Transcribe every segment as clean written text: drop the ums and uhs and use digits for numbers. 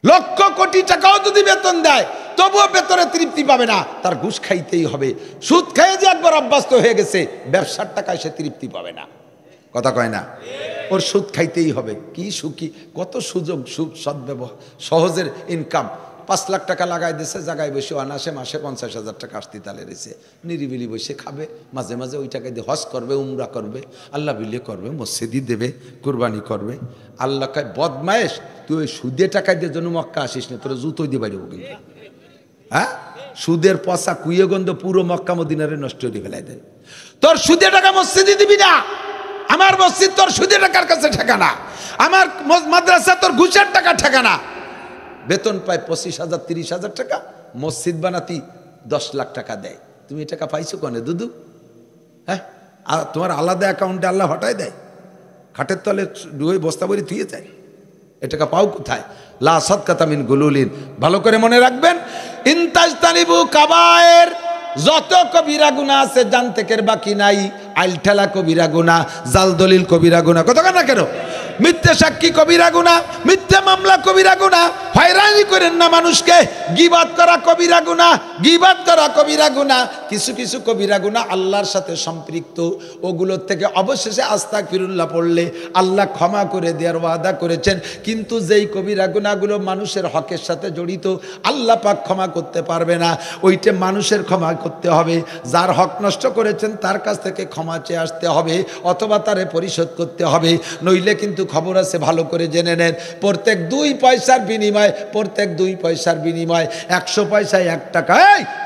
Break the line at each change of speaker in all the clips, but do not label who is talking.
লক্ষ কোটি টাকাও যদি বেতন দেয় তবুও বেতনে তৃপ্তি পাবে না, তার ঘুষ খাইতেই হবে। সুদ খেয়ে যে একবার অভ্যস্ত হয়ে গেছে, ব্যবসার টাকায় সে তৃপ্তি পাবে না। কথা কয় না? ওর সুদ খাইতেই হবে। কি সুখী, কত সুযোগ, সদ্ব্যবহার, সহজের ইনকাম। 5 লাখ টাকা লাগাই দিয়েছে, জায়গায় বসে অনাসে মাসে 50,000 টাকা আসতে তালে রয়েছে, নিরিবিলি বসে খাবে, মাঝে মাঝে ওই টাকা দিয়ে হজ করবে, উমরা করবে, আল্লাহ বিলে করবে, মসজিদি দেবে, কুরবানি করবে। আল্লাহ কয় বদমায়েশ, তুই ওই সুদে টাকা দিয়ে জন্য মক্কা আসিস না, তোর জুতো দিয়ে বাইরে কিন্তু। হ্যাঁ, সুদের পচা কুইয়ে গন্ধ পুরো মক্কা মদিনারে নষ্ট করে ফেলাই দেয়। তোর সুদে টাকা মসজিদে দিবি না। আমার মসজিদ তোর সুদে টাকার কাছে ঠেকানা, আমার মাদ্রাসা তোর ঘুষের টাকা ঠেকানা। বেতন পায় 25,000 30,000 টাকা, মসজিদ বানাতি 10 লাখ টাকা দেয়। তুমি এই টাকা পাইছো কনে দুদু? হ্যাঁ, তোমার আলাদা অ্যাকাউন্টে আল্লাহ হটাই দেয়, খাটের তলে ডুয়ে বস্তা ভরে থুয়ে যায়। এ টাকা পাও কোথায়? লা সাদকাতা মিন গুলুলিন। ভালো করে মনে রাখবেন, ইনতাজতানিবু কাবায়ের, যত কবিরা গুনাহ আছে জানতেকের বাকি নাই। আইল ঠেলা কবিরা গুনাহ, জাল দলিল কবিরা গুনাহ, কথা না কেন? মিথ্যা সাক্ষী কবিরা গুনাহ, মিথ্যা মামলা কবিরা গুনাহ, হয়রানি করেন না মানুষকে, গীবাত করা কবিরা গুনাহ, গীবাত করা কবিরা গুনাহ। কিছু কিছু কবিরা গুনাহ আল্লাহর সাথে সম্পৃক্ত, ওগুলোর থেকে অবশেষে আস্তাগফিরুল্লাহ পড়লে আল্লাহ ক্ষমা করে দেওয়ার ওয়াদা করেছেন। কিন্তু যেই কবিরা গুনাহগুলো মানুষের হকের সাথে জড়িত, আল্লাহ পাক ক্ষমা করতে পারবে না। ওইটা মানুষের ক্ষমা করতে হবে, যার হক নষ্ট করেছেন তার কাছ থেকে ক্ষমা চেয়ে আসতে হবে, অথবা তারে পরিশোধ করতে হবে। নইলে কিন্তু খবর আছে, ভালো করে জেনে নেন, প্রত্যেক 2 পয়সার বিনিময়, প্রত্যেক 2 পয়সার বিনিময় 100 পয়সায় 1 টাকা,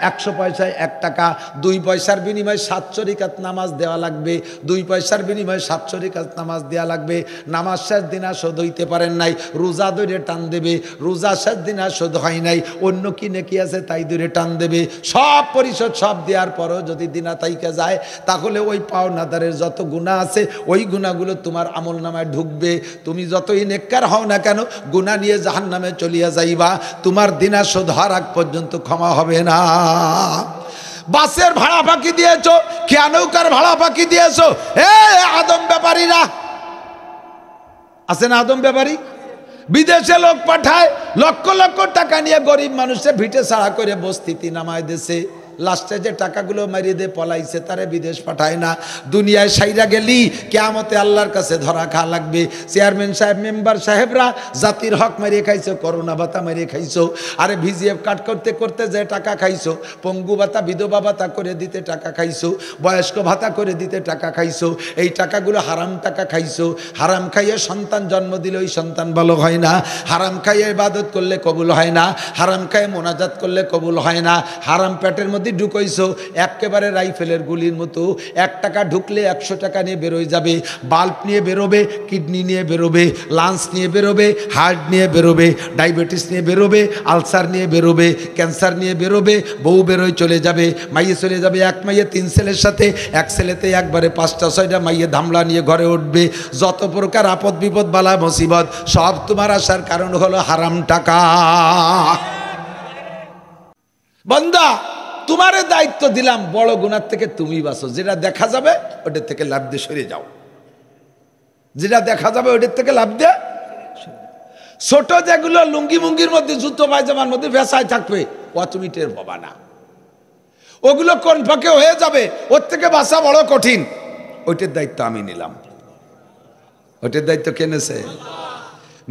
100 পয়সায় 1 টাকা, 2 পয়সার বিনিময় 700 রাকাত নামাজ দেওয়া লাগবে, 2 পয়সার বিনিময় 700 রাকাত নামাজ দেওয়া লাগবে। নামাজ শেষ দিন আর শোধ হইতে পারেন নাই, রোজা ধরে টান দেবে, রোজা শেষ দিন আর শোধ হয় নাই, অন্য কি নেকি আছে তাই ধরে টান দেবে। সব পরিশোধ সব দেওয়ার পরও যদি দিনা তাইকে যায়, তাহলে ওই পাওনাদারের যত গুনাহ আছে ওই গুনাহগুলো তোমার আমল নামায় ঢুকবে। তুমি যতই নেককার হও না কেন, গুনাহ নিয়ে জাহান্নামে চলিয়া যাইবা, তোমার দিনা শোধ হওয়ার আগ পর্যন্ত ক্ষমা হবে না। বাসের ভাড়া ফাঁকি দিয়েছো, খেয়া নৌকার ভাড়া ফাঁকি দিয়েছো, আদম ব্যাপারীরা আছে না, আদম ব্যাপারী বিদেশে লোক পাঠায়, লক্ষ লক্ষ টাকা নিয়ে গরিব মানুষের ভিটে ছাড়া করে বস্তিতে নামায় দেশে, লাস্টে যে টাকাগুলো মারিয়ে দিয়ে পলাইছে তারে বিদেশ পাঠায় না। দুনিয়ায় সাইরা গেলি কিয়ামতে আল্লাহর কাছে ধরা খাওয়া লাগবে। চেয়ারম্যান সাহেব, মেম্বার সাহেবরা জাতির হক মারিয়ে খাইছো, করোনা ভাতা মারিয়ে খাইছো, আরে ভিজিএফ কাট করতে করতে যে টাকা খাইছো, পঙ্গু ভাতা বিধবা ভাতা করে দিতে টাকা খাইছো, বয়স্ক ভাতা করে দিতে টাকা খাইছো, এই টাকাগুলো হারাম টাকা খাইছো। হারাম খাইয়ে সন্তান জন্ম দিলে ওই সন্তান ভালো হয় না, হারাম খাইয়ে ইবাদত করলে কবুল হয় না, হারাম খাইয়ে মোনাজাত করলে কবুল হয় না। হারাম পেটের মধ্যে ঢুকাইছো একেবারে রাইফেলের গুলির মতো, 1 টাকা ঢুকলে 100 টাকা নিয়ে বেরোয় যাবে। বাল্ব নিয়ে বেরোবে, কিডনি নিয়ে বেরোবে, লাংস নিয়ে বেরোবে, হার্ট নিয়ে বেরোবে, ডায়াবেটিস নিয়ে বেরোবে, আলসার নিয়ে বেরোবে, ক্যান্সার নিয়ে বেরোবে, বউ বেরোয় চলে যাবে, মাইয়ে চলে যাবে, 1 মাইয়ে 3 ছেলের সাথে, 1 ছেলেতে একবারে 5টা 6টা মাইয়ে ধামলা নিয়ে ঘরে উঠবে। যত প্রকার আপদ বিপদ বালা মুসিবত সব তোমার আসার কারণ হলো হারাম টাকা। বান্দা, তোমারে দায়িত্ব দিলাম, বড় গুনার থেকে তুমি বাঁচো। যেটা দেখা যাবে ওটার থেকে লাভ দিয়ে সরে যাও, যেটা দেখা যাবে ওটার থেকে লাভ দিয়ে। ছোট যেগুলো লুঙ্গি মুঙ্গির মধ্যে, জুতো পায়জামার মধ্যে ভেসায় থাকবে, ও তুমি টের পাবা না, ওগুলো কোন ফাঁকে হয়ে যাবে, ওর থেকে বাঁচা বড় কঠিন। ওইটার দায়িত্ব আমি নিলাম। ওইটার দায়িত্ব কে নেছে?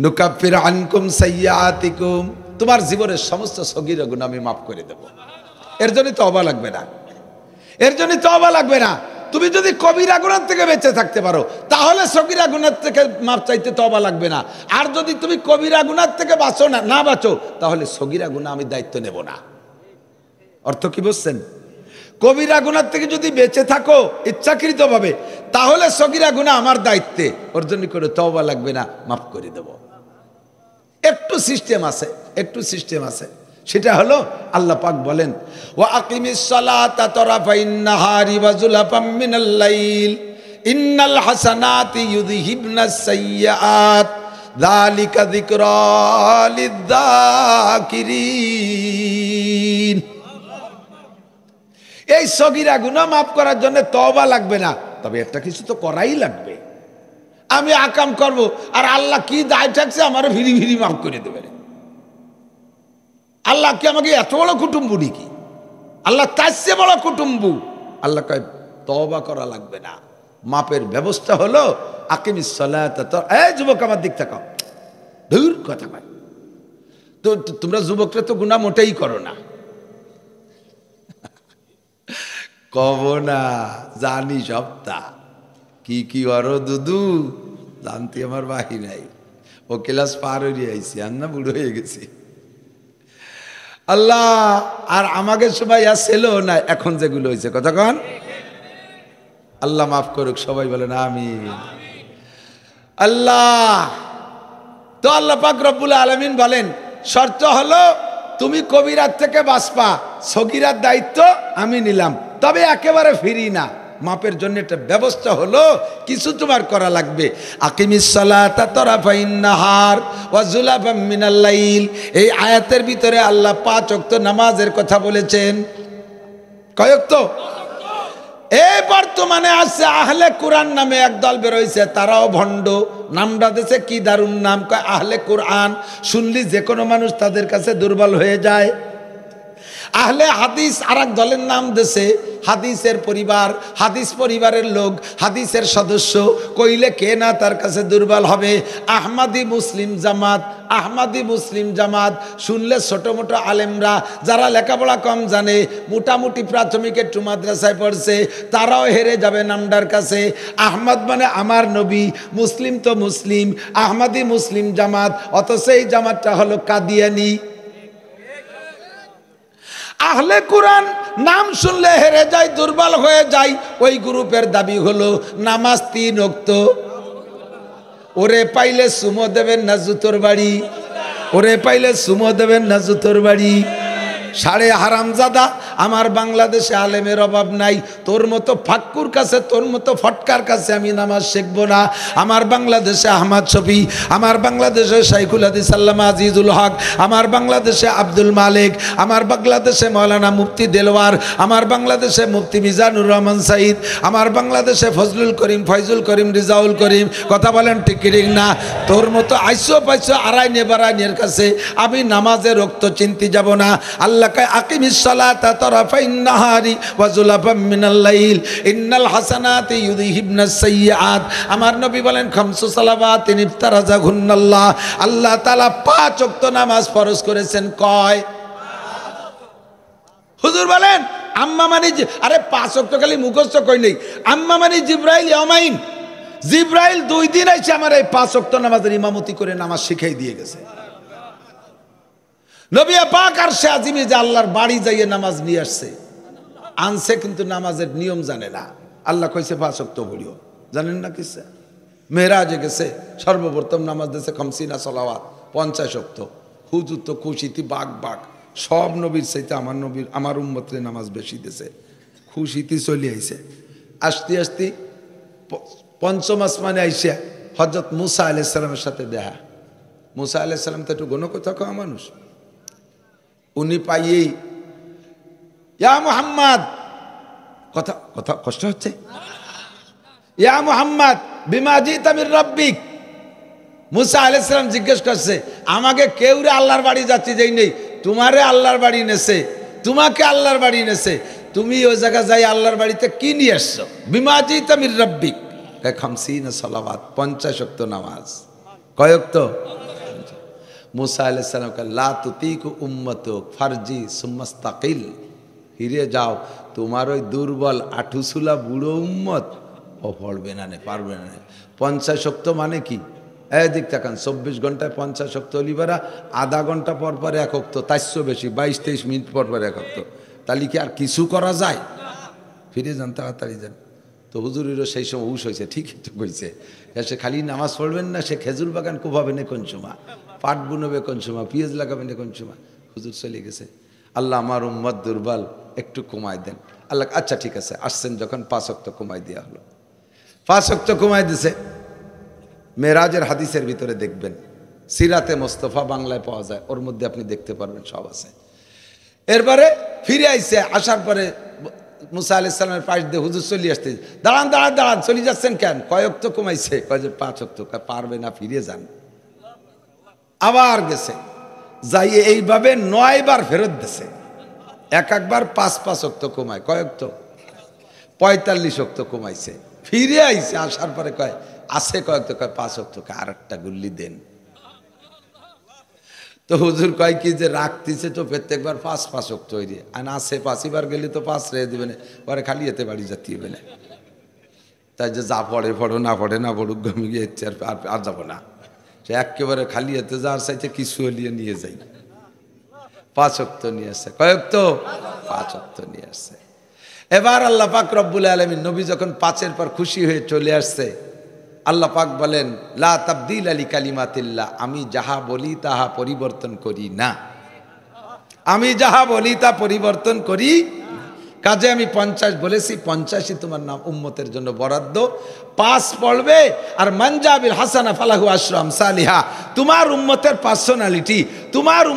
নুকাফির আনকুম সাইয়্যাতিকুম, তোমার জীবনের সমস্ত সগীরা গুনাহ আমি মাফ করে দেব। এর জন্য তওবা লাগবে না, এর জন্য তওবা লাগবে না। তুমি যদি কবিরা গুনাহ থেকে বেঁচে থাকতে পারো তাহলে সগীরা গুনাহ থেকে মাফ চাইতে তওবা লাগবে না। আর যদি তুমি কবিরা গুনাহ থেকে বাঁচো না বাঁচো, তাহলে সগীরা গুনাহ আমি দায়িত্ব নেব না। অর্থ কি বুঝছেন? কবিরা গুনাহ থেকে যদি বেঁচে থাকো ইচ্ছাকৃতভাবে, তাহলে সগীরা গুনাহ আমার দায়িত্বে, ওর জন্য করে তওবা লাগবে না, মাফ করে দেব। একটু সিস্টেম আছে, একটু সিস্টেম আছে। সেটা হলো আল্লাহ পাক বলেন, ওয়া আকিমিস সালাতা তারাফাইন নাহারি ওয়া যুলাফাম মিনাল লাইল ইন্নাল হাসানাতি ইউযহিবনাস সাইয়্যাত যালিকা যিকরা লিয-যাকিরিন। এই সগীরা গুনাহ মাফ করার জন্য তওবা লাগবে না, তবে একটা কিছু তো করাই লাগবে। আমি আকাম করব আর আল্লাহ কি দায় থাকছে আমার ভিড়ি ভিড়ি মাফ করে দেবেন, আল্লাহ কি আমাকে এত বড় কুটুম্বু নাকি? আল্লাহ তার চেয়ে বড় কুটুম্বু। আল্লাহ কয় তওবা করা লাগবে না, মাপের ব্যবস্থা হলো আকিমিস সালাত। এই যুবক আমার দিক তাকাও, দূর কথা কয়। তো তোমরা যুবকরা তো গুনাহ মোটেই করো না। কব না, জানি সবটা কি কি অর দুদু জানতে আমার বাকি নাই। ও ক্লাস পার হয়ে আইছি, আর না বুড়ো হয়ে গেছি। আল্লাহ আর আমাকে সবাই আর ছিল না, এখন যেগুলো হয়েছে কথা কন, আল্লাহ মাফ করুক। সবাই বলেন আমিন। আল্লাহ তো আল্লাহ পাক রব্বুল আলামিন বলেন শর্ত হলো তুমি কবিরাত থেকে বাঁচবা, সগীরার দায়িত্ব আমি নিলাম, তবে একেবারে ফিরি না। মাপের জন্য একটা ব্যবস্থা হলো কিছু তোমার করা লাগবে। আকিমিস সালাতা তারাফাইন নাহার ওয়া যুলাফাম মিনাল লাইল। এই আয়াতের ভিতরে আল্লাহ 5 ওয়াক্ত নামাজের কথা বলেছেন। কয় ওয়াক্ত? এই বর্তমানে আছে আহলে কোরআন নামে একদল বেরোইছে, তারাও ভণ্ড। নামটা দিয়েছে কি দারুণ নাম, কয় আহলে কোরআন। শুনলি যে কোনো মানুষ তাদের কাছে দুর্বল হয়ে যায়। আহলে হাদিস আর এক দলের নাম দিয়েছে হাদিসের পরিবার। হাদিস পরিবারের লোক, হাদিসের সদস্য, কইলে কে না তার কাছে দুর্বল হবে। আহমাদি মুসলিম জামাত, আহমাদি মুসলিম জামাত শুনলে ছোট মোটো আলেমরা যারা লেখাপড়া কম জানে, মোটামুটি প্রাথমিক একটু মাদ্রাসায় পড়ছে, তারাও হেরে যাবে নামটার কাছে। আহমদ মানে আমার নবী, মুসলিম তো মুসলিম, আহমাদি মুসলিম জামাত, অথচ এই জামাতটা হলো কাদিয়ানি। আহলে কোরআন নাম শুনলে হেরে যায়, দুর্বল হয়ে যায়। ওই গ্রুপের দাবি হলো নামাজ 3 ওয়াক্ত। ওরে পাইলে সুমো দেবেন না জুতোর বাড়ি, ওরে পাইলে সুমো দেবেন না জুতোর বাড়ি। সাড়ে হারামজাদা, আমার বাংলাদেশে আলেমের অভাব নাই। তোর মতো ফাক্কুর কাছে, তোর মতো ফটকার কাছে আমি নামাজ শিখবো না। আমার বাংলাদেশে আহমদ শফি, আমার বাংলাদেশে শাইখুল হাদিস আল্লামা আজিজুল হক, আমার বাংলাদেশে আব্দুল মালিক, আমার বাংলাদেশে মৌলানা মুফতি দেলওয়ার, আমার বাংলাদেশে মুফতি মিজানুর রহমান সাইদ, আমার বাংলাদেশে ফজলুল করিম, ফয়জুল করিম, রিজাউল করিম। কথা বলেন ঠিক ঠিক না? তোর মতো আইসো পাইসো আড়াইনে বাড়াইনের কাছে আমি নামাজের রক্ত চিনতে যাব না। আল্লাহ আকিমিস সালাতা তারাফাইন নাহারি ওয়া যুলাফাম মিনাল লাইল ইন্নাল হাসানাতি ইউযহিবনাস সাইয়্যাত। আমার নবী বলেন খামসু সালাওয়াতিন ইফতারাজাহুন্নাল্লাহ। আল্লাহ তাআলা 5 ওয়াক্ত নামাজ ফরজ করেছেন। কয়? হুজুর বলেন আম্মা মানে, আরে 5 ওয়াক্ত খালি মুখস্থ কই নেই। আম্মা মানে জিবরাইল ইয়ামাইন, জিবরাইল 2 দিন আইছে আমার এই 5 ওয়াক্ত নামাজের ইমামতি করে নামাজ শিখাই দিয়ে গেছে। নবী পাক আরশে আজিমে যে আল্লাহর বাড়ি যাইয়ে নামাজ নিয়ে আসছে, আনছে কিন্তু নামাজের নিয়ম জানে না। আল্লাহ কইছে 5 ওয়াক্ত পড়িও, জানেন না কিসে? মেরাজে গেছে, সর্বপ্রথম নামাজ দিয়েছে খামসিনা সালাওয়াত, 50 ওয়াক্ত। হুজুর তো খুশিতে বাগ বাগ, সব নবীর চাইতে আমার নবীর, আমার উম্মতের নামাজ বেশি দিয়েছে। খুশিতে চলে আইছে। আস্তে আস্তে 5ম আসমানে আইসে হযরত মুসা আলাইহিস সালামের সাথে দেখা। মুসা আলাইহিস সালাম তো একটু গণকথা কওয়া মানুষ। উনি পাইয়েই ইয়া মুহাম্মদ, কথা কথা কষ্ট হচ্ছে, ইয়া মুহাম্মদ বিমা জিতা মির রাব্বিক। মুসা আলাইহিস সালাম জিজ্ঞেস করছে, আমাকে কেউ রে আল্লাহর বাড়ি যাচ্ছি যেই নেই, তোমারে আল্লাহর বাড়ি নেছে, তোমাকে আল্লাহর বাড়ি নেছে, তুমি ওই জায়গা যাই আল্লাহর বাড়িতে কি নিয়ে আসছো? বিমা জিতা মির রাব্বিক। খামসিনা সালাওয়াত, 50 ওয়াক্ত নামাজ। কয় ওয়াক্ত? মুসা আলাইহিস সালাম কে লা তুতিকু উম্মতুক ফারজি সুম্মাস্তাকিল। ফিরে যাও, তোমার ওই দুর্বল আঠুসুলা বুড়ো উম্মত ও পড়বে না, পারবে না। 50 ওয়াক্ত মানে কি? এদিক তাকান, 24 ঘন্টায় 50 ওয়াক্ত লিবারা, আধা ঘন্টা পর পর 1 ওয়াক্ত, তার চেয়ে বেশি 22-23 মিনিট পর পর 1 ওয়াক্ত। তাহলে কি আর কিছু করা যায়? ফিরে যান, তাড়াতাড়ি যান। তো হুজুরেরও সেই সময় হুশ হয়েছে, ঠিকই তো কইছে। সে খালি নামাজ পড়বেন না, সে খেজুর বাগান কোভাবেন কোন সময়, পাট বুনবে কোন সময়, পেঁয়াজ লাগাবেন কোন সময়। হুজুর চলে গেছে। আল্লাহ আমার উম্মত দুর্বল, একটু কমায় দেন। আল্লাহ আচ্ছা ঠিক আছে, আসছেন যখন 5 ওয়াক্ত কমাই দেওয়া হলো। 5 ওয়াক্ত কমাই দিছে। মেরাজের হাদিসের ভিতরে দেখবেন, সিরাতে মোস্তফা বাংলায় পাওয়া যায়, ওর মধ্যে আপনি দেখতে পারবেন, সব আছে। এরপরে ফিরে আইছে, আসার পরে মুসা আলাইহিস সালামের পাশ দিয়ে হুজুর চলে আসতে, দাঁড়ান দাঁড়ান দাঁড়ান, চলে যাচ্ছেন কেন? কয় ওয়াক্ত কমাইছে? কয় যে 5 ওয়াক্ত। পারবে না, ফিরে যান। আবার গেছে, যাই এইভাবে 9 বার ফেরত দিছে। একবার 5 ওয়াক্ত কমায়, কয় ওয়াক্ত? 45 ওয়াক্ত কমাইছে। ফিরে আইছে, আসার পরে কয় আছে কয় ওয়াক্ত? কয় 5 ওয়াক্ত। আর একটা গুল্লি দেন। তো হুজুর কয় কি যে রাখতেছে তো প্রত্যেকবার 5 ওয়াক্ত হইরে, আর আছে 5 বার গেলে তো 5 রেখে দিবেন, পরে খালি এতে বাড়ি যেতে হবে না। তাই যে যা পড়ে পড়ো, না পড়ে না পড়ুক, গমি গিয়ে আর যাবো না। সে একেবারে খালি এতে যাওয়ার চাইতে কিছু হলিয়ে নিয়ে যাই। 5 ওয়াক্ত নিয়ে আসছে। কয় ওয়াক্ত? 5 ওয়াক্ত নিয়ে আসছে। এবার আল্লাহ পাক রব্বুল আলামিন নবী যখন 5-এর পর খুশি হয়ে চলে আসছে, আল্লাহ পাক বলেন লা তাবদীল লি কালিমাতিল্লাহ, আমি যাহা বলি তাহা পরিবর্তন করি না। আমি যাহা বলি তা পরিবর্তন করি। কাজে আমি 50 বলেছি, 50ই তোমার নাম উম্মতের জন্য বরাদ্দ। 5 পড়বে আর মানজাবিল হাসানা ফালাহু আশরু আমসালিহা। তোমার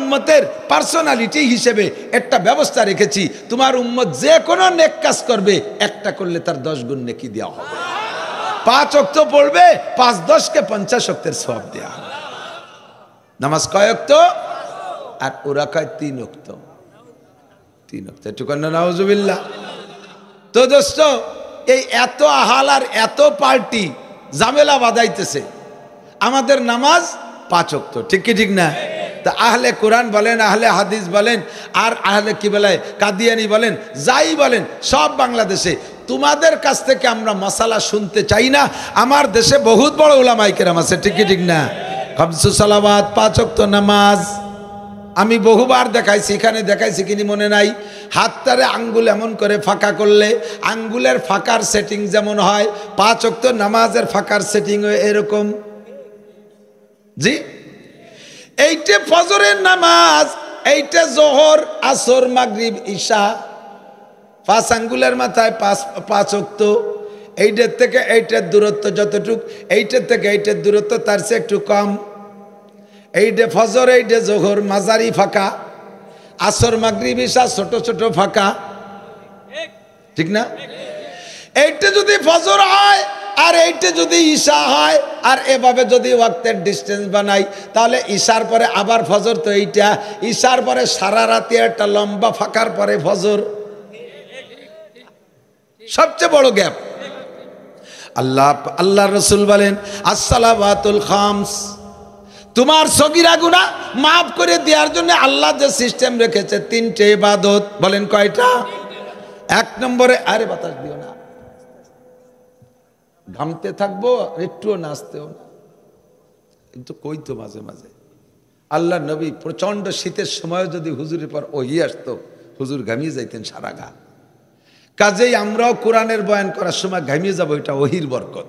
উম্মতের পার্সোনালিটি হিসেবে একটা ব্যবস্থা রেখেছি। তোমার উম্মত যে কোনো নেক কাজ করবে, একটা করলে তার 10 গুণ নেকি দেওয়া হবে। 5 ওয়াক্ত পড়বে, 5-10কে 50 ওয়াক্তের সওয়াব দেওয়া হবে। নামাজ কয় ওয়াক্ত? আর ওরা কয় 3 ওয়াক্ত। 3 ওয়াক্ত। একটু কন্যা নাউজুবিল্লাহ। তো দোস্ত, এই এত আহাল আর এত পার্টি ঝামেলা বাঁধাইতেছে, আমাদের নামাজ 5 ওয়াক্ত, ঠিক কি ঠিক না? তা আহলে কোরআন বলেন, আহলে হাদিস বলেন, আর আহলে কি বলে কাদিয়ানি বলেন, যাই বলেন, সব বাংলাদেশে তোমাদের কাছ থেকে আমরা মাসালা শুনতে চাই না। আমার দেশে বহুত বড় উলামায়ে কেরাম আছে, ঠিক কি ঠিক না? খামসু সালাওয়াত, 5 ওয়াক্ত নামাজ আমি বহুবার দেখাইছি, এখানে দেখাইছি কিনি মনে নাই। হাতটারে আঙ্গুল এমন করে ফাঁকা করলে আঙ্গুলের ফাঁকার সেটিং যেমন হয়, 5 ওয়াক্ত নামাজের ফাঁকার সেটিং এরকম। জি, এইটা ফজরের নামাজ, এইটা জোহর, আসর, মাগরিব, ঈশা, 5 আঙ্গুলের মাথায় 5 ওয়াক্ত। এইটার থেকে এইটার দূরত্ব যতটুক, এইটার থেকে এইটার দূরত্ব তার চেয়ে একটু কম। এইটা ফজর, এইটা জোহর মাঝারি ফাঁকা, আসর, মাগরিব, ঈশা ছোট ছোট ফাঁকা, ঠিক না? এইটা যদি ফজর হয় আর এইটা যদি ঈশা হয়, আর এভাবে যদি ওয়াক্তের ডিস্টেন্স বানাই, তাহলে ঈশার পরে আবার ফজর, তো এইটা ঈশার পরে সারা রাতে একটা লম্বা ফাঁকার পরে ফজর, সবচেয়ে বড় গ্যাপ। আল্লাহ রসুল বলেন আসসালাওয়াতুল খামস, তোমার সগীরা গুনাহ মাফ করে দেওয়ার জন্য আল্লাহ যে সিস্টেম রেখেছে 3টে ইবাদত। বলেন কয়টা? 1 নম্বরে, আরে বাতাস দিও না, ঘামতে থাকবো, একটুও নাচতেও না, কিন্তু কই তো মাঝে মাঝে আল্লাহ নবী প্রচন্ড শীতের সময় যদি হুজুরের পর ওহি আসতো, হুজুর ঘামিয়ে যাইতেন সারা গা। কাজেই আমরাও কোরআনের বয়ান করার সময় ঘামিয়ে যাবো, এটা ওহির বরকত।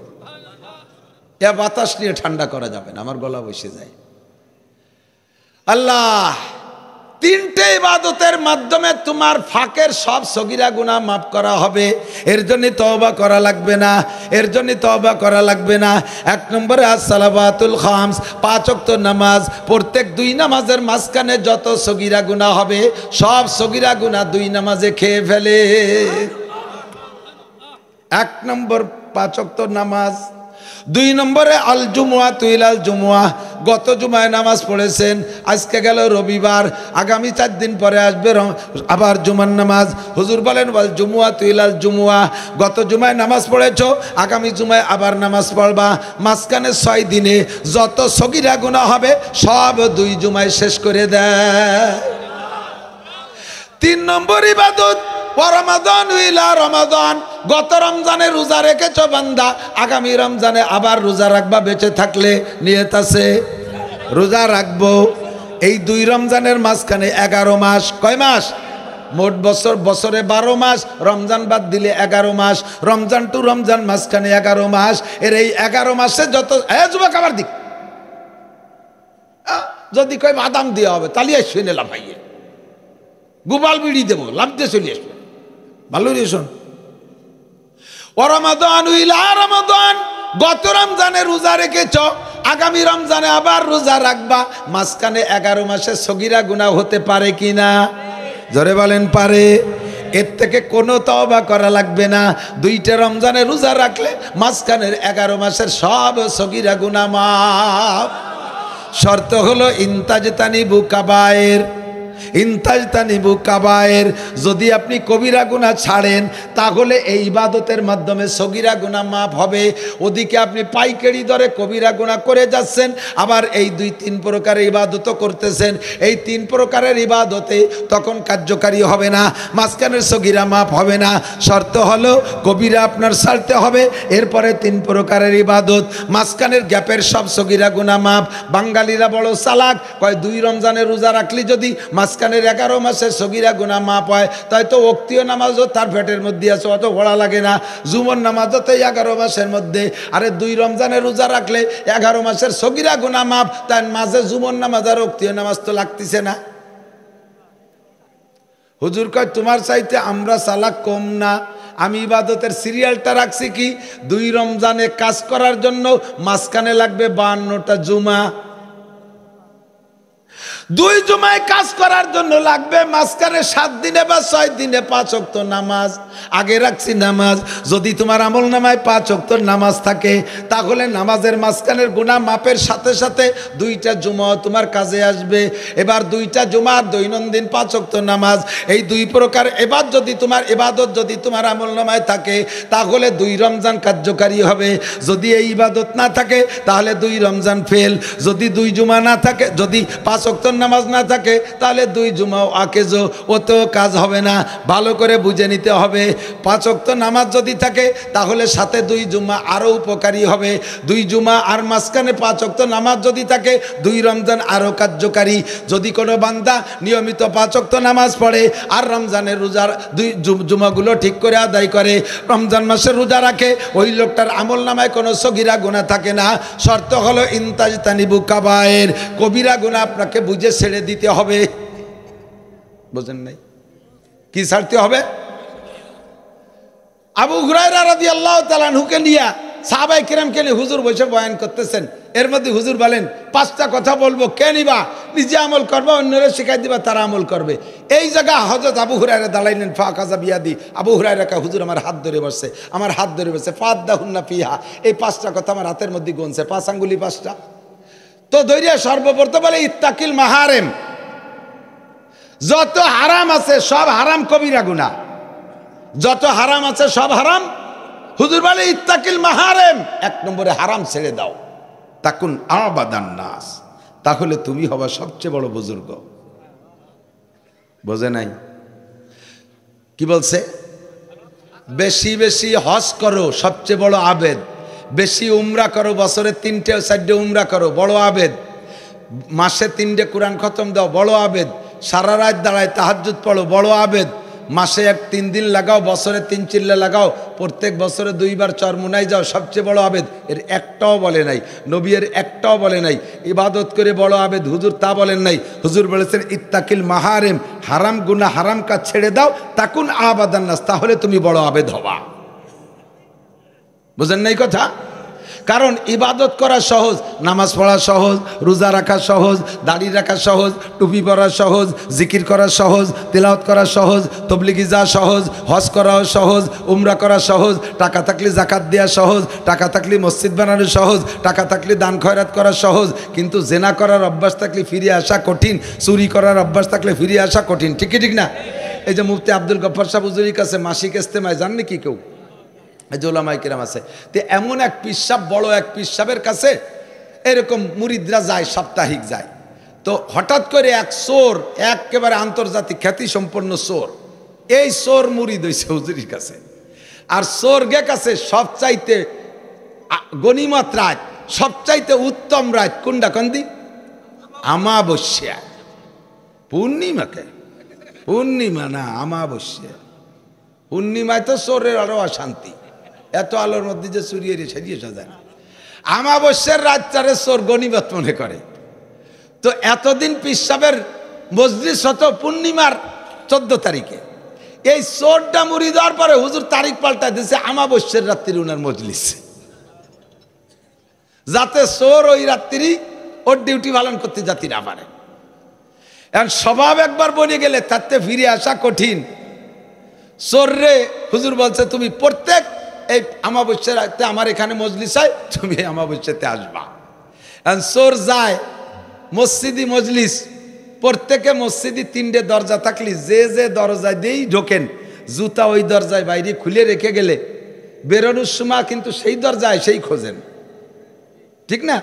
এ বাতাস নিয়ে ঠান্ডা করা যাবে না, আমার গলা বসে যায়। আল্লাহ 3টে ইবাদতের মাধ্যমে তোমার ফাঁকের সব সগীরা গুনাহ মাফ করা হবে। এর জন্য তওবা করা লাগবে না, এর জন্য তওবা করা লাগবে না। 1 নম্বরে আসসালাওয়াতুল খামস, 5 ওয়াক্ত নামাজ। প্রত্যেক 2 নামাজের মাঝখানে যত সগীরা গুনাহ হবে, সব সগীরা গুনাহ 2 নামাজে খেয়ে ফেলে। 1 নম্বর 5 ওয়াক্ত নামাজ। 2 নম্বরে আল জুমুয়া তুইলাল জুমুয়া, গত জুমায় নামাজ পড়েছেন, আজকে গেল রবিবার, আগামী 4 দিন পরে আসবে আবার জুমার নামাজ। হুজুর বলেন ওয়াল জুমুয়া তুইলাল জুমুয়া, গত জুমায় নামাজ পড়েছো, আগামী জুমায় আবার নামাজ পড়বা। মাঝখানে 6 দিনে যত সগীরা গুনাহ হবে সব 2 জুমায় শেষ করে দেয়। 3 নম্বর ইবাদত রমাদান ইলা রমাদান, গত রমজানে রোজা রেখেছো বান্দা, আগামী রমজানে আবার রোজা রাখবা, বেঁচে থাকলে নিয়ত আছে রোজা রাখবো। এই 2 রমজানের মাঝখানে 11 মাস, কয় মাস? মোট বছরে 12 মাস, রমজান বাদ দিলে 11 মাস, রমজান টু রমজান মাঝখানে 11 মাস। এর এই 11 মাসে যত যুবক আবার দিক, যদি কয় বাদাম দেওয়া হবে তাহলে শুনে লাফাইয়ে গোপাল বিড়ি দেবো, লাভ দিয়ে চলে আসবে। ভালো রে শোন, ও রমাদান ইলা রমাদান, গত রমজানে রোজা রেখেছ, আগামী রমজানে আবার রোজা রাখবা, মাঝখানে 11 মাসে সগীরা গুনাহ হতে পারে কিনা? জোরে বলেন পারে। এর থেকে কোনো তওবা করা লাগবে না। 2টে রমজানে রোজা রাখলে মাঝখানের 11 মাসের সব সগীরা গুনাহ মাফ। শর্ত হলো ইনতাজতানিবু কাবায়ের, ইনতাজতানিবু কাবায়ের। যদি আপনি কবিরা গুনাহ ছাড়েন তাহলে এই ইবাদতের মাধ্যমে সগীরা গুনাহ মাফ হবে। ওদিকে আপনি পাইকারি দরে কবিরা গুনাহ করে যাচ্ছেন, আবার এই 2-3 প্রকারের ইবাদতও করতেছেন। এই 3 প্রকারের ইবাদতে তখন কার্যকারী হবে না, মাঝখানের সগীরা মাফ হবে না। শর্ত হলো কবিরা আপনার ছাড়তে হবে, এরপরে 3 প্রকারের ইবাদত, মাঝখানের গ্যাপের সব সগীরা গুনাহ মাফ। বাঙালিরা বড় চালাক, কয় 2 রমজানের রোজা রাখলে যদি মাঝখানের 11 মাসের সগীরা গুনাহ মাফ হয়, তাই তো ওক্তীয় নামাজও তার পেটের মধ্যে আছে, অত ঘোড়া লাগে না। জুমর নামাজও তো 11 মাসের মধ্যে। আরে 2 রমজানের রোজা রাখলে 11 মাসের সগীরা গুনাহ মাফ, তাই মাঝে জুমর নামাজ আর ওক্তীয় নামাজ তো লাগতেছে না। হুজুর কয় তোমার চাইতে আমরা চালাক কম না, আমি ইবাদতের সিরিয়ালটা রাখছি কি 2 রমজানে কাজ করার জন্য মাঝখানে লাগবে 52টা জুমা, 2 জুমায় কাজ করার জন্য লাগবে মাঝখানে 7 দিনে বা 6 দিনে 5 ওয়াক্ত নামাজ। আগে রাখছি নামাজ, যদি তোমার আমল নামায় 5 ওয়াক্ত নামাজ থাকে তাহলে নামাজের মাঝখানের গুনাহ মাপের সাথে সাথে 2টা জুমা তোমার কাজে আসবে। এবার 2টা জুমা আর দৈনন্দিন 5 ওয়াক্ত নামাজ, এই 2 প্রকার ইবাদত যদি তোমার আমল নামায় থাকে তাহলে 2 রমজান কার্যকারী হবে। যদি এই ইবাদত না থাকে তাহলে 2 রমজান ফেল। যদি 2 জুমা না থাকে, যদি 5 ওয়াক্ত নামাজ না থাকে তাহলে 2 জুমাও আকেজো, ওতো কাজ হবে না। ভালো করে বুঝে নিতে হবে, 5 ওয়াক্ত নামাজ যদি থাকে তাহলে সাথে 2 জুমা আরও উপকারী হবে। 2 জুমা আর মাঝখানে 5 ওয়াক্ত নামাজ যদি থাকে 2 রমজান আরও কার্যকারী। যদি কোনো বান্দা নিয়মিত 5 ওয়াক্ত নামাজ পড়ে আর রমজানের রোজার 2 জুমাগুলো ঠিক করে আদায় করে, রমজান মাসের রোজা রাখে, ওই লোকটার আমল নামায় কোনো সগীরা গুনাহ থাকে না। শর্ত হলো ইনতাজতানিবু কাবায়ের, কবিরা গুনাহ আপনাকে বুঝে ছেড়ে দিতে হবে। বুঝেন নাই? কি ছাড়তে হবে? আবু হুরায়রা রাদিয়াল্লাহু তাআলা আনহুকে নিয়ে সাহাবায়ে কিরামকে নিয়ে হুজুর বসে বয়ান করতেছেন। এর মধ্যে হুজুর বলেন 5টা কথা বলবো, কে নিবা? নিজে আমল করবা, অন্যরা শিখাই দিবা, তারা আমল করবে। এই জায়গা হযরত আবু হুরায়রা দাঁড়াইলেন, ফাকাযা বিয়াদি। আবু হুরায়রা কা হুজুর আমার হাত ধরে বসছে, আমার হাত ধরে বসছে, ফাদাহুন্না ফিহা। এই 5টা কথা আমার হাতের মধ্যে গুনছে, 5 আঙ্গুলি 5টা। তো দৈরিয়া সর্বপ্রথম বলে ইত্তাকিল মাহারেম, যত হারাম আছে সব হারাম কবিরা গুনাহ, যত হারাম আছে সব হারাম। হুজুর বলে ইত্তাকিল মাহারেম, 1 নম্বরে হারাম ছেড়ে দাও। তাকুন আবাদান নাস, তাহলে তুমি হবা সবচেয়ে বড় বুজুর্গ। বোঝে নাই? কি বলছে? বেশি বেশি হজ করো, সবচেয়ে বড় আবেদ। বেশি উমরা করো, বছরে 3-4 উমরা করো, বড় আবেদ। মাসে 3 কোরআন খতম দাও, বড় আবেদ। সারা রাত দাঁড়ায় তাহাজ্জুদ পড়ো, বড় আবেদ। মাসে 3 দিন লাগাও, বছরে 3 চিল্লা লাগাও, প্রত্যেক বছরে 2 বার চরমুনাই যাও, সবচেয়ে বড় আবেদ। এর একটাও বলে নাই, নবী এর একটাও বলে নাই ইবাদত করে বড় আবেদ, হুজুর তা বলেন নাই। হুজুর বলেছেন ইত্তাকিল মাহারেম, হারাম গুনাহ হারাম কাজ ছেড়ে দাও, তাকুন আবাদান নাস, তাহলে তুমি বড় আবেদ হবা। বুঝেন নাই কথা? কারণ ইবাদত করা সহজ, নামাজ পড়া সহজ, রোজা রাখা সহজ, দাড়ি রাখা সহজ, টুপি পরা সহজ, জিকির করা সহজ, তেলাওয়াত করা সহজ, তবলিগি যাওয়া সহজ, হজ করাও সহজ, উমরা করা সহজ, টাকা থাকলে যাকাত দেওয়া সহজ, টাকা থাকলে মসজিদ বানানো সহজ, টাকা থাকলে দান খয়রাত করা সহজ। কিন্তু জেনা করার অভ্যাস থাকলে ফিরে আসা কঠিন, চুরি করার অভ্যাস থাকলে ফিরে আসা কঠিন। ঠিক ঠিক না? এই যে মুফতি আব্দুল গফফার সাহেব হুজুরের কাছে মাসিক ইস্তেমায় যান নাকি কেউ? ওলামায়ে কেরাম আছে, তো এমন এক পীর সাহেব, বড় এক পীর সাহেবের কাছে এরকম মুরিদরা যায়, সাপ্তাহিক যায়। তো হঠাৎ করে এক চোর, একেবারে আন্তর্জাতিক খ্যাতি সম্পন্ন চোর, এই চোর মুরিদ হইছে হুজুরের কাছে। আর চোর গে কাছে সবচাইতে গনিমত রাত, সবচাইতে উত্তম রাত কোনটা কন্দি? আমাবস্যা। পূর্ণিমাকে? পূর্ণিমা না, আমাবস্যা। পূর্ণিমায় তো চোরের আরো অশান্তি, এত আলোর মধ্যে যে চুরিয়ে সাজিয়ে সাজায়। আমাবস্যার রাতটারে চোর গনিমত মনে করে। তো এতদিন পীর সাহেবের মজলিস হতো পূর্ণিমার 14 তারিখে। এই চোরটা মুড়ি দেওয়ার পরে হুজুর তারিখ পাল্টায় দিয়েছে আমাবস্যার রাত্রি উনার মজলিস, যাতে চোর ওই রাত্রি ওর ডিউটি পালন করতে যাতে না পারে। এখন স্বভাব একবার বনে গেলে তাতে ফিরে আসা কঠিন। চোর রে হুজুর বলছে তুমি প্রত্যেক এই আমাবস্যার রাতে আমার এখানে মজলিস হয়, তুমি এই আমাবস্যাতে আসবা। চোর যায় মসজিদি মজলিস, প্রত্যেকে মসজিদি 3টে দরজা থাকলে যে যে দরজা দিয়েই ঢোকেন, জুতা ওই দরজায় বাইরে খুলে রেখে গেলে বেরোনোর সময় কিন্তু সেই দরজায় সেই খোঁজেন, ঠিক না?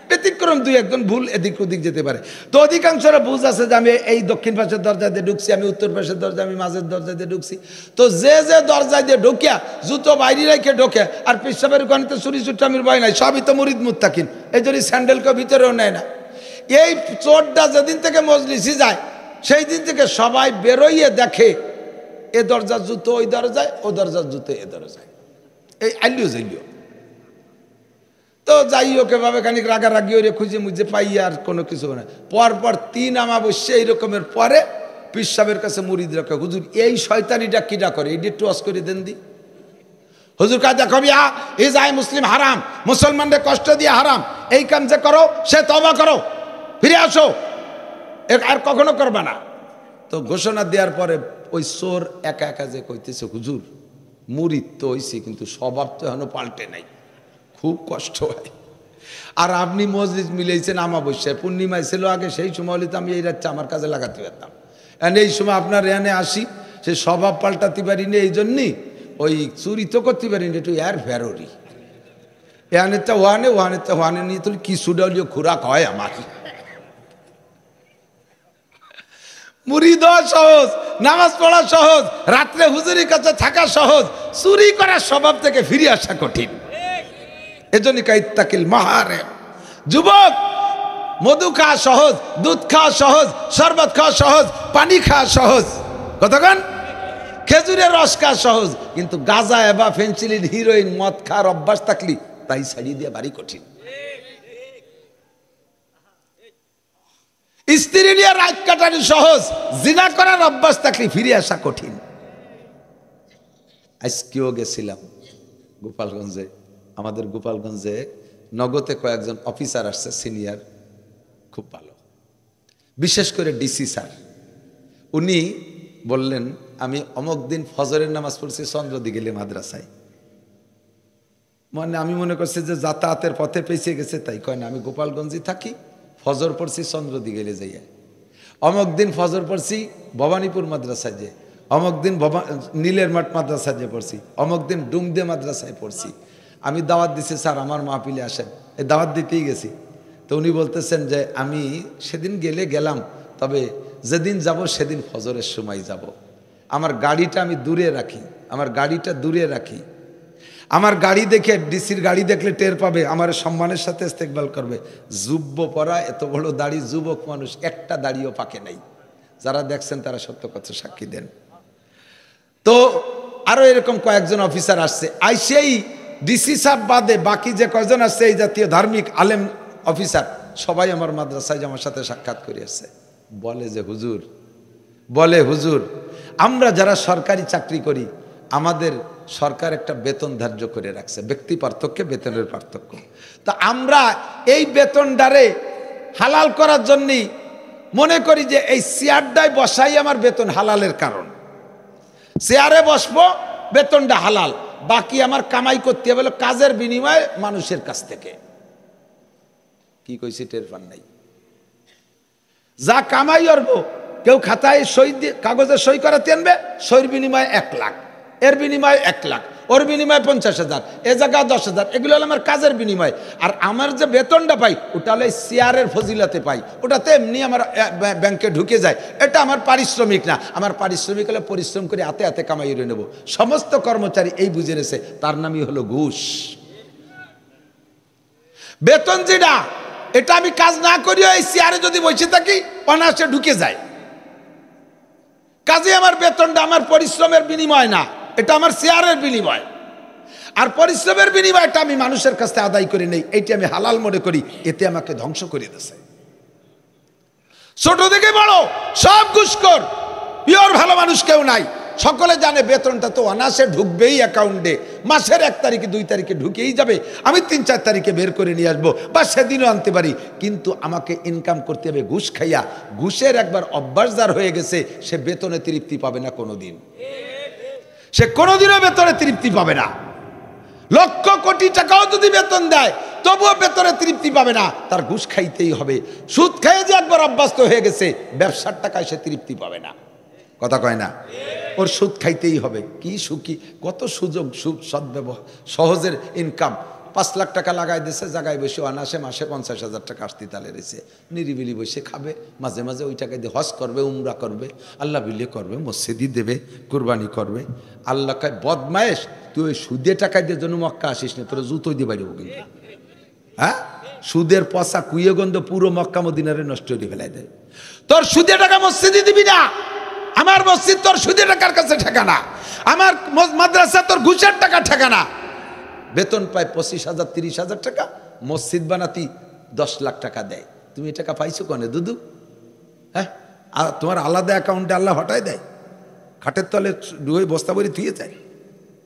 ব্যতিক্রম 2-1 ভুল এদিক ওদিক যেতে পারে। তো অধিকাংশরা বুঝ আছে যে আমি এই দক্ষিণ পাশের দরজা দিয়ে ঢুকছি, আমি উত্তর পাশের দরজা, আমি মাঝের দরজা দিয়ে ঢুকছি। তো যে যে দরজা দিয়ে ঢুকিয়া জুতো বাইরে রেখে ঢোকে, আর পেশাবের ওখানে চুরি চুট্টামির ভয় নাই, সবই তো মুরিদ মুত্তাকিন, এই জন্য স্যান্ডেলকে ভিতরেও নেয় না। এই চোরটা যেদিন থেকে মজলিসে যায় সেই দিন থেকে সবাই বেরোইয়ে দেখে এ দরজার জুতো ওই দরজায়, ও দরজার জুতো এ দরজায়, এই আইলিও যাইলিও। তো যাই হোক, এভাবে খানিক রাগারাগি ওরে খুঁজে মুজে পাই, আর কোনো কিছু না। পরপর 3 আমাবস্যা এই রকমের পরে পীর সাহেবের কাছে মুরিদ রাখে, হুজুর এই শয়তানিটা কিটা করে, এইটা একটু অস করে দেন দি। হুজুর কা দেখো বিয়া, এ যায় মুসলিম হারাম, মুসলমানদের কষ্ট দিয়ে হারাম, এই কাম যে করো সে তওবা করো, ফিরে আসো, আর কখনো করবা না। তো ঘোষণা দেওয়ার পরে ওই চোর একা একা যে কইতেছে, হুজুর মুরিদ তো হইছে কিন্তু স্বভাব তো এখনো পাল্টে নাই, খুব কষ্ট হয়। আর আপনি মসজিদ মিলেছেন আমাবস্যায়, পূর্ণিমায় ছিল আগে, সেই সময় হলে তো আমি এই রাতটা আমার কাজে লাগাতে পারতাম। এই সময় আপনার এনে আসি, সে স্বভাব পাল্টাতে পারিনি, এই জন্যই ওই চুরি তো করতে পারিনি, একটু এর ফেরোরি এনেরটা ওয়ানে, ওয়ানেরটা ওয়ানে নিয়ে তুলি কিছুটা হলেও খোরাক হয় আমার। মুরিদ হওয়া সহজ, নামাজ পড়া সহজ, রাত্রে হুজুরের কাছে থাকা সহজ, চুরি করার স্বভাব থেকে ফিরে আসা কঠিন। এজন্য কাইত্তাকিল মাহারে। যুবক, মধু খাওয়া সহজ, দুধ খাওয়া সহজ, শরবত খাওয়া সহজ, পানি খাওয়া সহজ, কতক্ষণ খেজুরের রস খাওয়া সহজ, কিন্তু গাঁজা এবা ফেন্সিলিন হিরোইন মদ খাওয়ার অভ্যাস থাকলি তাই ছাড়িয়ে দিয়ে ভারী কঠিন। স্ত্রী নিয়ে রাত কাটানো সহজ, জিনা করার অভ্যাস থাকলে ফিরে আসা কঠিন। আজকেও গেছিলাম গোপালগঞ্জে, আমাদের গোপালগঞ্জে নগদে কয়েকজন অফিসার আসছে, সিনিয়র, খুব ভালো, বিশেষ করে ডিসি স্যার। উনি বললেন, আমি অমুক দিন ফজরের নামাজ পড়ছি চন্দ্রদিঘিলে মাদ্রাসায়। মানে আমি মনে করছি যে যাতায়াতের পথে পেছিয়ে গেছে, তাই কয় না, আমি গোপালগঞ্জে থাকি, ফজর পড়ছি চন্দ্রদিঘিলে যাইয়া, অমুক দিন ফজর পড়ছি ভবানীপুর মাদ্রাসায় যে, অমুক দিন নীলের মাঠ মাদ্রাসায় যে পড়ছি, অমুক দিন ডুমদে মাদ্রাসায় পড়ছি। আমি দাওয়াত দিছি, স্যার আমার মাহফিলে আসেন, এই দাওয়াত দিতেই গেছি। তো উনি বলতেছেন যে আমি সেদিন গেলাম, তবে যেদিন যাব সেদিন ফজরের সময় যাব। আমার গাড়িটা আমি দূরে রাখি, আমার গাড়িটা দূরে রাখি, আমার গাড়ি দেখে, ডিসির গাড়ি দেখলে টের পাবে, আমার সম্মানের সাথে ইস্তেকবাল করবে। যুব্য পরা, এত বড় দাড়ি, যুবক মানুষ, একটা দাড়িও পাকে নাই। যারা দেখছেন তারা সত্য কথা সাক্ষী দেন। তো আরো এরকম কয়েকজন অফিসার আসছে, আইসেই ডিসি সাহেব বাদে বাকি যে কয়জন আসছে এই জাতীয় ধার্মিক আলেম অফিসার সবাই আমার মাদ্রাসায় আমার সাথে সাক্ষাৎ করে আসছে। বলে হুজুর আমরা যারা সরকারি চাকরি করি, আমাদের সরকার একটা বেতন ধার্য করে রাখছে, ব্যক্তি পার্থক্যে বেতনের পার্থক্য। তা আমরা এই বেতনটারে হালাল করার জন্যই মনে করি যে এই চেয়ারটায় বসাই আমার বেতন হালালের কারণ, চেয়ারে বসবো, বেতনটা হালাল, বাকি আমার কামাই করতে হবে কাজের বিনিময়ে মানুষের কাছ থেকে। কি কইছি টের পান নাই? যা কামাই করবো, কেউ খাতায় সই দিয়ে কাগজে সই করাতে আনবে, সইর বিনিময়ে 1 লাখ, এর বিনিময়ে 1 লাখ, ওর বিনিময়ে 50,000, এ জায়গা 10,000, এগুলো হলো আমার কাজের বিনিময়। আর আমার যে বেতনটা পাই ওটা হলো চেয়ারের ফজিলাতে পাই, ওটাতে এমনি আমার ব্যাংকে ঢুকে যায়, এটা আমার পারিশ্রমিক না। আমার পারিশ্রমিক হলে পরিশ্রম করে হাতে হাতে কামাই করে নেব। সমস্ত কর্মচারী এই বুঝে নিয়েছে, তার নামই হলো ঘুষ। বেতন যেটা, এটা আমি কাজ না করিও এই চেয়ারে যদি বসে থাকি অনায়াসে ঢুকে যায়। কাজে আমার বেতনটা আমার পরিশ্রমের বিনিময় না, এটা আমার চেয়ারের বিনিময়। আর পরিশ্রমের বিনিময়টা আমি মানুষের কাছ থেকে আদায় করে নেই, এইটি আমি হালাল মনে করি, এতে আমাকে ধ্বংস করে দিয়েছে। ছোট থেকে বড় সব ঘুষখোর, পিওর ভালো মানুষ কেউ নাই। সকলে জানে বেতনটা তো অনায়াসে ঢুকবেই অ্যাকাউন্টে, মাসের 1 তারিখে 2 তারিখে ঢুকেই যাবে, আমি 3-4 তারিখে বের করে নিয়ে আসবো, বা সেদিনও আনতে পারি। কিন্তু আমাকে ইনকাম করতে হবে ঘুষ খাইয়া। ঘুষের একবার অভ্যাস যার হয়ে গেছে, সে বেতনে তৃপ্তি পাবে না কোনোদিন, সে কোনোদিনও বেতনে তৃপ্তি পাবে না। লক্ষ কোটি টাকাও যদি বেতন দেয়, তবুও ভেতরে তৃপ্তি পাবে না, তার ঘুষ খাইতেই হবে। সুদ খেয়ে যে একবার অভ্যস্ত হয়ে গেছে, ব্যবসার টাকায় সে তৃপ্তি পাবে না। কথা কয় না? ওর সুদ খাইতেই হবে। কি সুখী, কত সুযোগ, সুদ সদ্ব্যবহার, সহজের ইনকাম। 5 লাখ টাকা লাগাই দিয়েছে, জায়গায় বসে অনাসে মাসে 50,000 টাকা আসতে তালে রয়েছে, নিরিবিলি বসে খাবে, মাঝে মাঝে ওই টাকা দিয়ে হজ করবে, উমরা করবে, আল্লাহ বিলে করবে, মসজিদি দেবে, কুরবানি করবে। আল্লাহ কয় বদমায়েশ, তুই ওই সুদে টাকা দিয়ে জন্য মক্কা আসিস না, তোর জুতো দিয়ে বাইরেও কিন্তু। হ্যাঁ, সুদের পচা কুইয়ে গন্ধ পুরো মক্কা মদিনারে নষ্ট করে ফেলাই দেয়। তোর সুদে টাকা মসজিদে দিবি না। আমার মসজিদ তোর সুদে টাকার কাছে ঠেকানা, আমার মাদ্রাসা তোর ঘুষের টাকা ঠেকানা। বেতন পায় 25,000 30,000 টাকা, মসজিদ বানাতি 10 লাখ টাকা দেয়। তুমি এই টাকা পাইছো কনে দুদু? হ্যাঁ, তোমার আলাদা অ্যাকাউন্টে আল্লাহ হটাই দেয়, খাটের তলে ডুয়ে বস্তা ভরে থুয়ে যায়।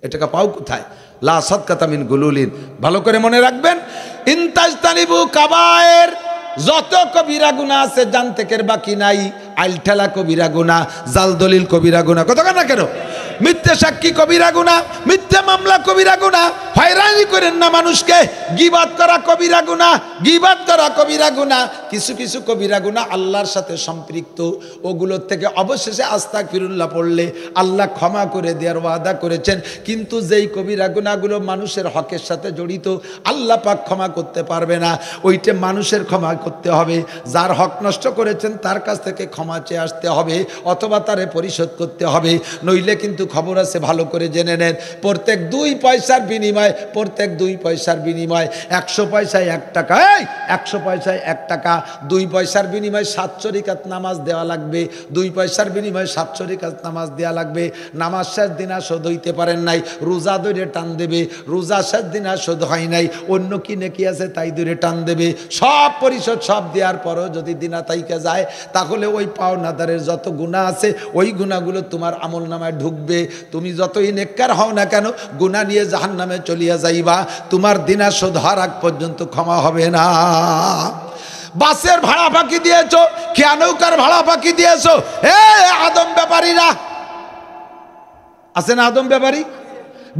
এ টাকা পাও কোথায়? লা সাদকাতা মিন গুলুলিন। ভালো করে মনে রাখবেন, ইনতাজতানিবু কাবায়ের, যত কবিরা গুনাহ আছে জানতেকের বাকি নাই। আইলঠেলা কবিরা গুনাহ, জাল দলিল কবিরা গুনাহ, কথা না কেন? মিথ্যা সাক্ষী কবিরা গুনাহ, মিথ্যা মামলা কবিরা গুনাহ, হয়রানি করেন না মানুষকে, গীবাত করা কবিরা গুনাহ, গীবাত করা কবিরা গুনাহ। কিছু কিছু কবিরা গুনাহ আল্লাহর সাথে সম্পৃক্ত, ওগুলোর থেকে অবশেষে আস্তাগফিরুল্লাহ পড়লে আল্লাহ ক্ষমা করে দেওয়ার ওয়াদা করেছেন। কিন্তু যেই কবিরা গুনাহগুলো মানুষের হকের সাথে জড়িত, আল্লাহ পাক ক্ষমা করতে পারবে না। ওইটা মানুষের ক্ষমা করতে হবে, যার হক নষ্ট করেছেন তার কাছ থেকে ক্ষমা চেয়ে আসতে হবে, অথবা তারে পরিশোধ করতে হবে। নইলে কিন্তু খবর আছে, ভালো করে জেনে নেন, প্রত্যেক 2 পয়সার বিনিময়, প্রত্যেক 2 পয়সার বিনিময় 100 পয়সায় 1 টাকা, 100 পয়সায় 1 টাকা, 2 পয়সার বিনিময় 7 রাকাত নামাজ দেওয়া লাগবে, 2 পয়সার বিনিময় 7 রাকাত নামাজ দেওয়া লাগবে। নামাজ শেষ দিন আর শোধ হইতে পারেন নাই, রোজা ধরে টান দেবে, রোজা শেষ দিন আর শোধ হয় নাই, অন্য কি নেকি আছে তাই ধরে টান দেবে। সব পরিশোধ সব দেওয়ার পরও যদি দিনা তাইকে যায়, তাহলে ওই পাওনাদারের যত গুনাহ আছে ওই গুনাহগুলো তোমার আমল নামায় ঢুকবে। তুমি যতই নেককার হও না কেন, গুনাহ নিয়ে জাহান্নামে চলিয়া যাইবা, তোমার দিনা শোধ হওয়ার আগ পর্যন্ত ক্ষমা হবে না। বাসের ভাড়া ফাঁকি দিয়েছো, খেয়া নৌকার ভাড়া ফাঁকি দিয়েছো, আদম ব্যাপারীরা আছে না, আদম ব্যাপারী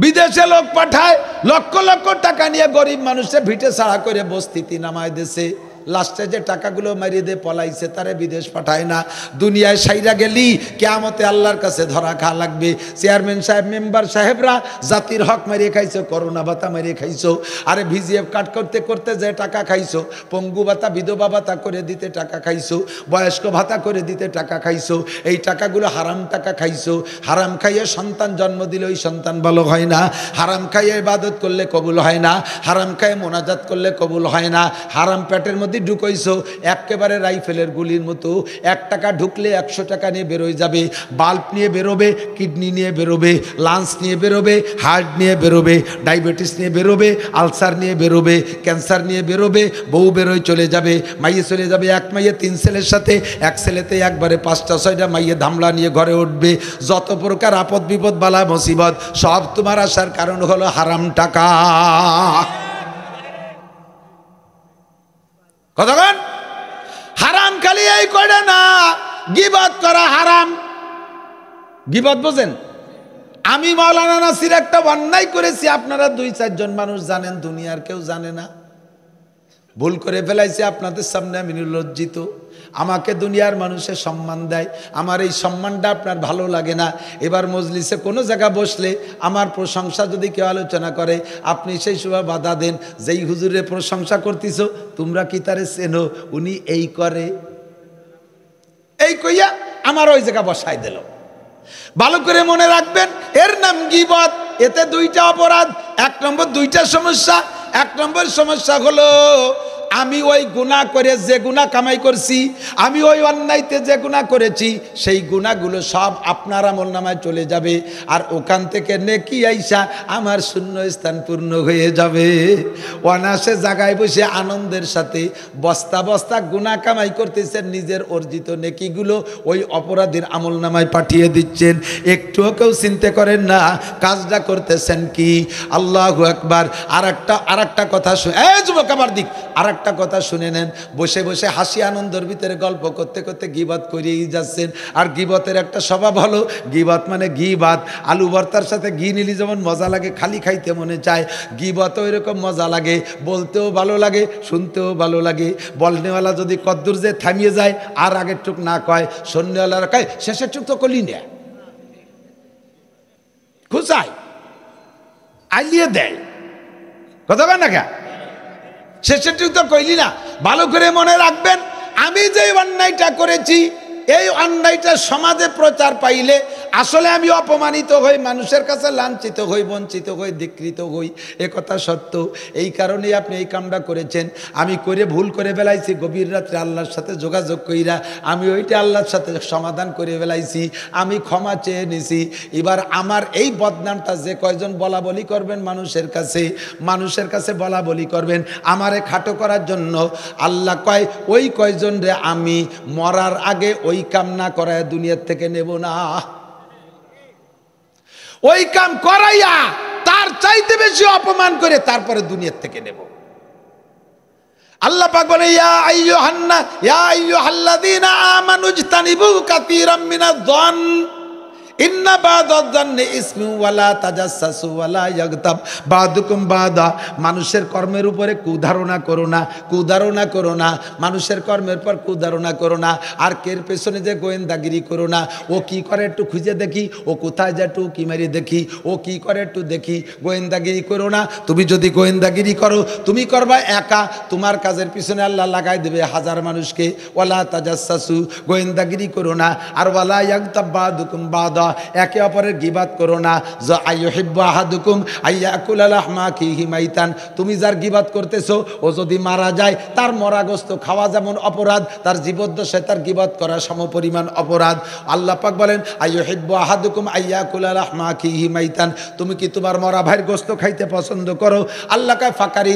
বিদেশে লোক পাঠায়, লক্ষ লক্ষ টাকা নিয়ে গরিব মানুষের ভিটে ছাড়া করে বস্তিতে নামায় দেশে, লাস্টে যে টাকাগুলো মারিয়ে দিয়ে পলাইছে তারে বিদেশ পাঠায় না। দুনিয়ায় সাইরা গেলি কিয়ামতে আল্লাহর কাছে ধরা খাওয়া লাগবে। চেয়ারম্যান সাহেব, মেম্বার সাহেবরা জাতির হক মারিয়ে খাইছো, করোনা ভাতা মারিয়ে খাইছো, আরে ভিজিএফ কাট করতে করতে যে টাকা খাইছো, পঙ্গু ভাতা বিধবা ভাতা করে দিতে টাকা খাইছো, বয়স্ক ভাতা করে দিতে টাকা খাইছো, এই টাকাগুলো হারাম টাকা খাইছো। হারাম খাইয়ে সন্তান জন্ম দিলে ওই সন্তান ভালো হয় না, হারাম খাইয়ে ইবাদত করলে কবুল হয় না, হারাম খাইয়ে মোনাজাত করলে কবুল হয় না। হারাম পেটের মধ্যে ঢুকাইছো একেবারে রাইফেলের গুলির মতো, 1 টাকা ঢুকলে 100 টাকা নিয়ে বেরোয় যাবে। বাল্ব নিয়ে বেরোবে, কিডনি নিয়ে বেরোবে, লাংস নিয়ে বেরোবে, হার্ট নিয়ে বেরোবে, ডায়াবেটিস নিয়ে বেরোবে, আলসার নিয়ে বেরোবে, ক্যান্সার নিয়ে বেরোবে, বউ বেরোয় চলে যাবে, মাইয়ে চলে যাবে, 1 মাইয়ে 3 ছেলের সাথে, 1 ছেলেতে একবারে 5টা 6টা মাইয়ে ধামলা নিয়ে ঘরে উঠবে। যত প্রকার আপদ বিপদ বালা মুসিবত সব তোমার আসার কারণ হলো হারাম টাকা। কতক্ষণ হারাম খালি এই করে না, গীবত করা হারাম। গীবত বোঝেন? আমি মাওলানা নাসির একটা অন্যায় করেছি, আপনারা 2-4 জন মানুষ জানেন, দুনিয়ার কেউ জানে না। ভুল করে ফেলাইছি, আপনাদের সামনে আমি লজ্জিত। আমাকে দুনিয়ার মানুষে সম্মান দেয়, আমার এই সম্মানটা আপনার ভালো লাগে না। এবার মজলিসে কোনো জায়গা বসলে আমার প্রশংসা যদি কেউ আলোচনা করে, আপনি সেই সময় বাধা দেন, যেই হুজুরের প্রশংসা করতেছ তোমরা কি তারে চেনো, উনি এই করে, এই কইয়া আমার ওই জায়গা বসাই দিল। ভালো করে মনে রাখবেন, এর নাম গীবত। এতে 2টা অপরাধ। 1 নম্বর 2টা সমস্যা। 1 নম্বর সমস্যা হলো আমি ওই গুনাহ করে যে গুনাহ কামাই করছি, আমি ওই অন্যায়তে যে গুনাহ করেছি, সেই গুনাহগুলো সব আপনার আমলনামায় চলে যাবে, আর ওখান থেকে নেকি আইসা আমার শূন্য স্থান পূর্ণ হয়ে যাবে। অনাসে জায়গায় বসে আনন্দের সাথে বস্তা বস্তা গুনাহ কামাই করতেছেন, নিজের অর্জিত নেকিগুলো ওই অপরাধীর আমলনামায় পাঠিয়ে দিচ্ছেন। একটুও কেউ চিন্তা করেন না কাজটা করতেছেন কি। আল্লাহু আকবার। আর একটা কথা, এই যুবক আমার দিক, আর একটা একটা কথা শুনে নেন, বসে বসে হাসি আনন্দের ভিতরে গল্প করতে করতে গীবত করেই যাচ্ছেন। আর গীবতের একটা স্বভাব হলো, গীবত মানে ঘি ভাত, আলু ভর্তার সাথে ঘি নিলি যেমন মজা লাগে, খালি খাইতে মনে চায়, গীবতও এরকম মজা লাগে, বলতেও ভালো লাগে, শুনতেও ভালো লাগে। বলনেওয়ালা যদি কদ্দুর যে থামিয়ে যায় আর আগের টুক না কয়, শূন্যওয়ালারা কয় শেষের টুক তো কলি না, খুশাই আইলিয়ে দেয়, কথা কয় না কে, শেষের টুক তো কইলি না। ভালো করে মনে রাখবেন, আমি যে অন্যায়টা করেছি, এই অন্যায়টা সমাজে প্রচার পাইলে আসলে আমি অপমানিত হই, মানুষের কাছে লাঞ্ছিত হই, বঞ্চিত হই, ধিক্কৃত হই, এ কথা সত্য। এই কারণেই আপনি এই কামটা করেছেন। আমি করে ভুল করে ফেলাইছি, গভীর রাত্রে আল্লাহর সাথে যোগাযোগ কইরা আমি ওইটা আল্লাহর সাথে সমাধান করে ফেলাইছি, আমি ক্ষমা চেয়ে নিছি। এবার আমার এই বদনামটা যে কয়জন বলা বলি করবেন মানুষের কাছে বলা বলি করবেন আমারে খাটো করার জন্য, আল্লাহ কয় ওই কয়জন রে আমি মরার আগে ওই কাম না করায় দুনিয়ার থেকে নেব না, ওই কাম করাইয়া তার চাইতে বেশি অপমান করে তারপরে দুনিয়ার থেকে নেব। আল্লাহ পাক বলে ইয়া আইয়ুহাল্লাযীনা আমানু ইজতানিবু কাসীরাম মিনায-যন ইন্না বা'দায-যন্নি ইসমু ওয়ালা তাজাসসু ওয়ালা ইয়াগতাব বা'দুকুম বা'দা। মানুষের কর্মের উপরে কুধারণা করো না, কুধারণা করো না, মানুষের কর্মের পর কুধারণা করো না। আর কের পেছনে যে গোয়েন্দাগিরি করো না, ও কি করে একটু খুঁজে দেখি, ও কোথায় যায় একটু কি মারি দেখি, ও কি করে একটু দেখি, গোয়েন্দাগিরি করো না। তুমি যদি গোয়েন্দাগিরি করো, তুমি করবা একা, তোমার কাজের পিছনে আল্লাহ লাগাই দেবে হাজার মানুষকে। ওয়ালা তাজাসসু, গোয়েন্দাগিরি করো না। আর ওয়ালা ইয়াগতাব বা'দুকুম বা'দা, একে অপরের গীবাত করো না। যা আইয়ুহিব্বু আহাদুকুম আইয়াকুলা লাহমা আখিহি মাইতান, তুমি যার গীবাত করতেছো ও যদি মারা যায়, তার মরা গোশত খাওয়া যেমন অপরাধ, তার জীবদ্দশায় তার গীবাত করা সমপরিমাণ অপরাধ। আল্লাহ পাক বলেন আইয়ুহিব্বু আহাদুকুম আইয়াকুলা লাহমা আখিহি মাইতান, তুমি কি তোমার মরা ভাইয়ের গোশত খাইতে পছন্দ করো? আল্লাহ কয় ফাকারি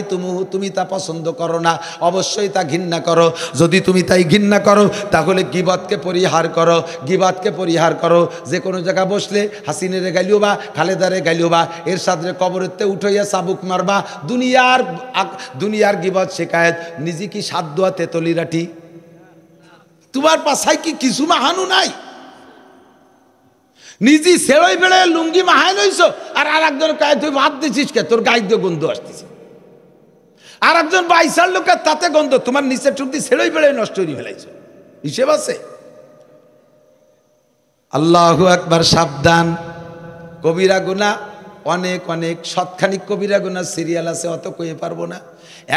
তুমি তা পছন্দ করো না, অবশ্যই তা ঘৃণা করো। যদি তুমি তাই ঘৃণা করো তাহলে গীবাতকে পরিহার করো, গীবাতকে পরিহার করো। যে কোনো জায়গা বসলে হাসিনেরে গাইলিও বা খালেদারে গাইলিও বা এর সাথে কবরেতে উঠাইয়া চাবুক মারবা, দুনিয়ার গীবত শেখায়ত, নিজে কি সাধ্য তেতলি রাঠি, তোমার পাশায় কি কিছু মাহানু নাই? নিজে সেড়ই বেড়ে লুঙ্গি মাহাই লইছ, আর একজন কায় তুই ভাত দিছিস কে, তোর গায়ে দিয়ে গন্ধ আসতেছে। আর একজন বাইশার লোকের তাতে গন্ধ, তোমার নিচের টুক দিয়ে সেড়ই বেড়ে নষ্ট হয়ে ফেলাইছ, হিসেব আছে? আল্লাহু আকবার। সাবধান, কবিরা গুনাহ অনেক অনেক, শতখানিক কবিরা গুনাহ সিরিয়াল আছে, অত কইয়ে পারবো না।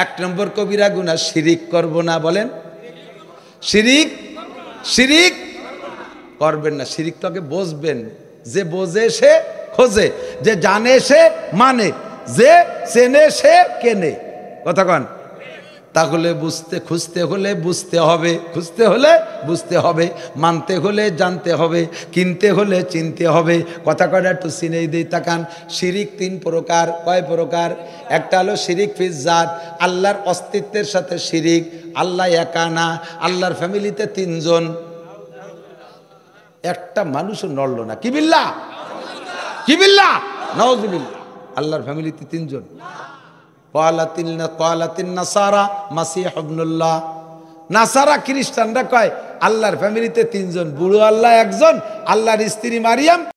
1 নম্বর কবিরা গুনাহ শিরিক করব না, বলেন শিরিক করবেন না। শিরিক তো আগে বুঝবেন, যে বোঝে সে খোঁজে, যে জানে সে মানে, যে চেনে সে কেনে, কথা কন। তাহলে খুঁজতে হলে বুঝতে হবে, খুঁজতে হলে বুঝতে হবে, মানতে হলে জানতে হবে, কিনতে হলে চিনতে হবে। কথা কয়টা একটু চিনেই দিই, তাকান। শিরিক 3 প্রকার। কয় প্রকার? একটা হলো শিরিক ফিজ জাত, আল্লাহর অস্তিত্বের সাথে শিরিক, আল্লাহ একা না, আল্লাহর ফ্যামিলিতে 3 জন, একটা মানুষও নড়ল না। কি বিল্লাহ, কি বিল্লাহ, নাউযুবিল্লাহ। আল্লাহর ফ্যামিলিতে 3 জন। ক্বালাতিন নাসারা মাসীহ ইবনুল্লাহ, নাসারা খ্রিস্টানরা কয় আল্লাহর ফ্যামিলিতে 3 জন, বুড়ো আল্লাহ 1 জন, আল্লাহর স্ত্রী মারিয়াম